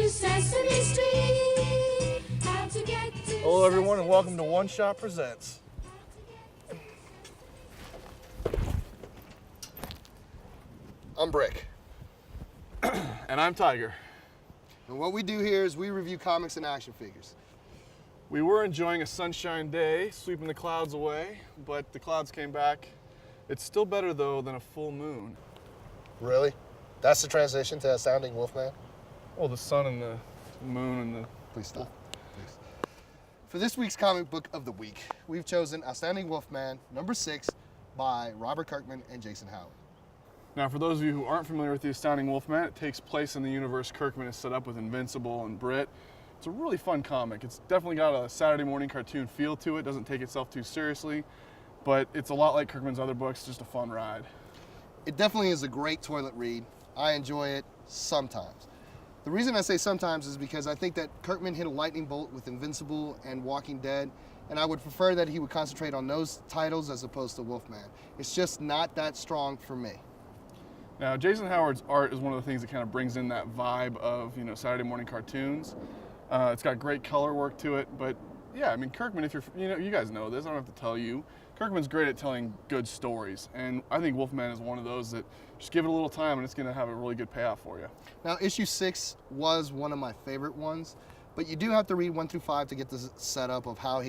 to Sesame Street. How to get to Hello everyone and welcome to One Shot Presents. I'm Brick. And I'm Tiger. And what we do here is we review comics and action figures. We were enjoying a sunshine day, sweeping the clouds away, but the clouds came back. It's still better though than a full moon. Really? That's the transition to Astounding Wolfman? Well, the sun and the moon and the... Please stop. Please. For this week's comic book of the week, we've chosen Astounding Wolfman #6 by Robert Kirkman and Jason Howard. Now, for those of you who aren't familiar with the Astounding Wolfman, it takes place in the universe Kirkman has set up with Invincible and Brit. It's a really fun comic. It's definitely got a Saturday morning cartoon feel to it. Doesn't take itself too seriously, but it's a lot like Kirkman's other books, just a fun ride. It definitely is a great toilet read. I enjoy it sometimes. The reason I say sometimes is because I think that Kirkman hit a lightning bolt with Invincible and Walking Dead, and I would prefer that he would concentrate on those titles as opposed to Wolfman. It's just not that strong for me. Now, Jason Howard's art is one of the things that kind of brings in that vibe of, Saturday morning cartoons. It's got great color work to it, but yeah, I mean, Kirkman, if you guys know this, I don't have to tell you. Kirkman's great at telling good stories, and I think Wolfman is one of those that just give it a little time and it's going to have a really good payoff for you. Now, issue 6 was one of my favorite ones, but you do have to read 1 through 5 to get the setup of how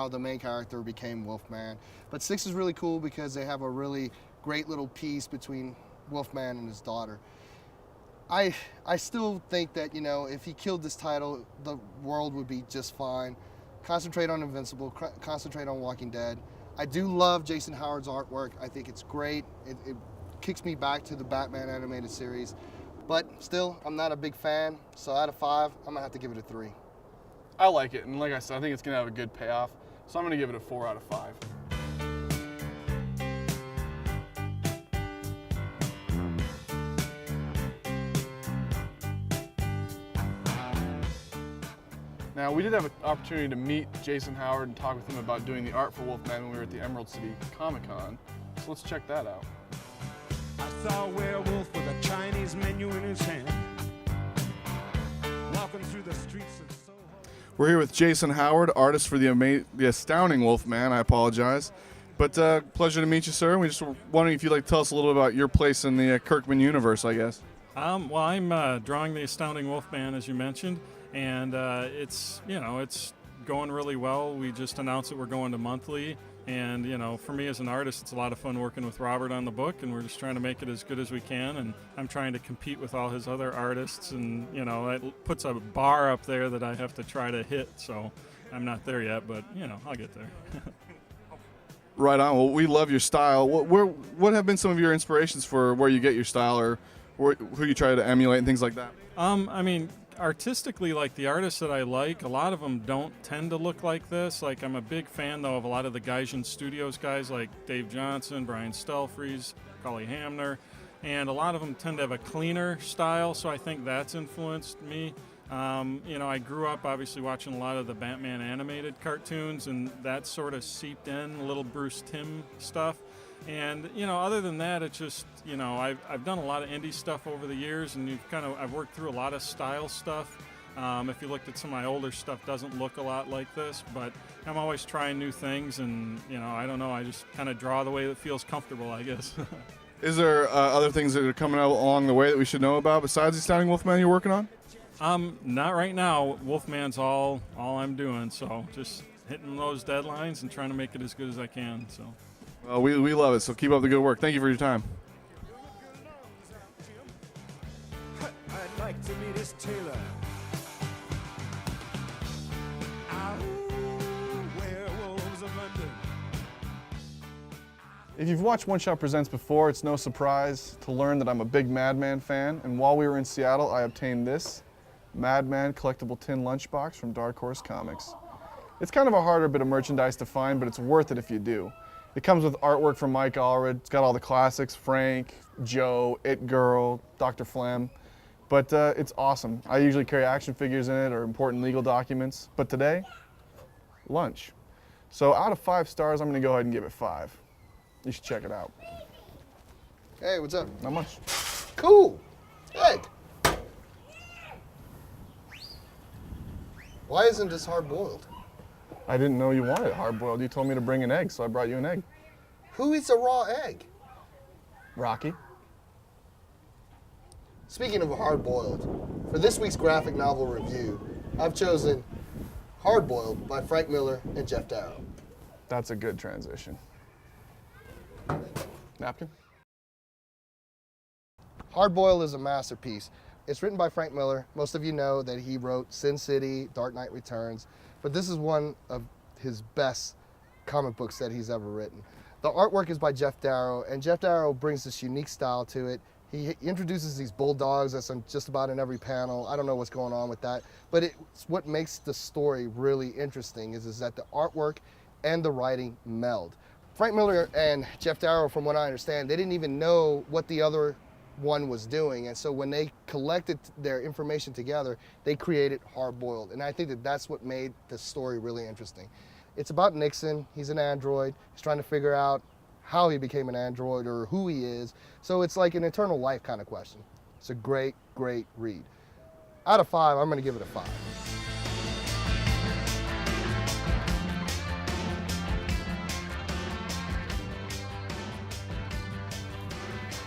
the main character became Wolfman. But 6 is really cool because they have a really great little piece between Wolfman and his daughter. I still think that, if he killed this title, the world would be just fine. Concentrate on Invincible, concentrate on Walking Dead. I do love Jason Howard's artwork. I think it's great. It kicks me back to the Batman animated series. But still, I'm not a big fan, so out of 5, I'm going to have to give it a 3. I like it, and like I said, I think it's going to have a good payoff, so I'm going to give it a 4 out of 5. Now, we did have an opportunity to meet Jason Howard and talk with him about doing the art for Wolfman when we were at the Emerald City Comic Con. So let's check that out. I saw a werewolf with a Chinese menu in his hand, walking through the streets of Soho. We're here with Jason Howard, artist for the Astounding Wolfman. I apologize. But pleasure to meet you, sir. We just were wondering if you'd like to tell us a little about your place in the Kirkman universe, I guess. Well, I'm drawing the Astounding Wolfman, as you mentioned. And it's going really well. We just announced that we're going to monthly. And, for me as an artist, it's a lot of fun working with Robert on the book. And we're just trying to make it as good as we can. And I'm trying to compete with all his other artists. And, it puts a bar up there that I have to try to hit. So I'm not there yet, but, I'll get there. Right on. Well, we love your style. What have been some of your inspirations for where you get your style or who you try to emulate and things like that? Artistically, like the artists that I like, a lot of them don't tend to look like this. Like, I'm a big fan, though, of a lot of the Gaijin Studios guys like Dave Johnson, Brian Stelfreeze, Cully Hamner, and a lot of them tend to have a cleaner style, so I think that's influenced me. I grew up obviously watching a lot of the Batman animated cartoons, and that sort of seeped in, a little Bruce Timm stuff. And, other than that, it's just, I've done a lot of indie stuff over the years, and I've worked through a lot of style stuff. If you looked at some of my older stuff, doesn't look a lot like this, but I'm always trying new things, and, I don't know, I just kind of draw the way that feels comfortable, I guess. Is there other things that are coming out along the way that we should know about besides the Astounding Wolfman you're working on? Not right now. Wolfman's all I'm doing, so just hitting those deadlines and trying to make it as good as I can, so. Well, we love it, so keep up the good work. Thank you for your time. I'd like to meet his tailor. Werewolves of London. If you've watched One Shot Presents before, it's no surprise to learn that I'm a big Madman fan, and while we were in Seattle, I obtained this Madman collectible tin lunchbox from Dark Horse Comics. It's kind of a harder bit of merchandise to find, but it's worth it if you do. It comes with artwork from Mike Allred. It's got all the classics, Frank, Joe, It Girl, Dr. Flem. But it's awesome. I usually carry action figures in it or important legal documents. But today, lunch. So out of 5 stars, I'm going to go ahead and give it 5. You should check it out. Hey, what's up? Not much. Cool. Hey. Why isn't this hard boiled? I didn't know you wanted it hard-boiled. You told me to bring an egg, so I brought you an egg. Who eats a raw egg? Rocky. Speaking of hard boiled, for this week's graphic novel review, I've chosen Hard Boiled by Frank Miller and Jeff Darrow. That's a good transition. Napkin? Hard Boiled is a masterpiece. It's written by Frank Miller. Most of you know that he wrote Sin City, Dark Knight Returns, but this is one of his best comic books that he's ever written. The artwork is by Jeff Darrow, and Jeff Darrow brings this unique style to it. He introduces these bulldogs that's on just about in every panel. I don't know what's going on with that, but it's what makes the story really interesting is that the artwork and the writing meld. Frank Miller and Jeff Darrow, from what I understand, they didn't even know what the other one was doing, and so when they collected their information together, they created Hard Boiled, and I think that that's what made the story really interesting. It's about Nixon. He's an android. He's trying to figure out how he became an android or who he is. So it's like an eternal life kind of question. It's a great, great read. Out of 5, I'm going to give it a 5.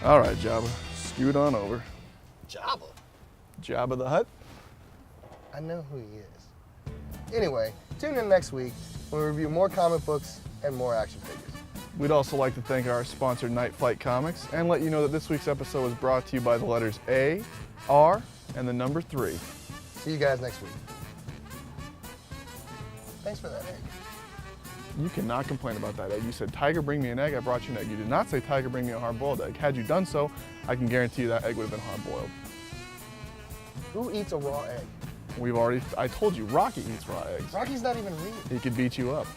All right, Jabba. Scoot on over. Jabba. Jabba the Hutt? I know who he is. Anyway, tune in next week when we review more comic books and more action figures. We'd also like to thank our sponsor, Night Flight Comics, and let you know that this week's episode was brought to you by the letters A, R, and the number 3. See you guys next week. Thanks for that egg. You cannot complain about that egg. You said, Tiger, bring me an egg. I brought you an egg. You did not say, Tiger, bring me a hard-boiled egg. Had you done so, I can guarantee you that egg would have been hard-boiled. Who eats a raw egg? I told you, Rocky eats raw eggs. Rocky's not even real. He could beat you up.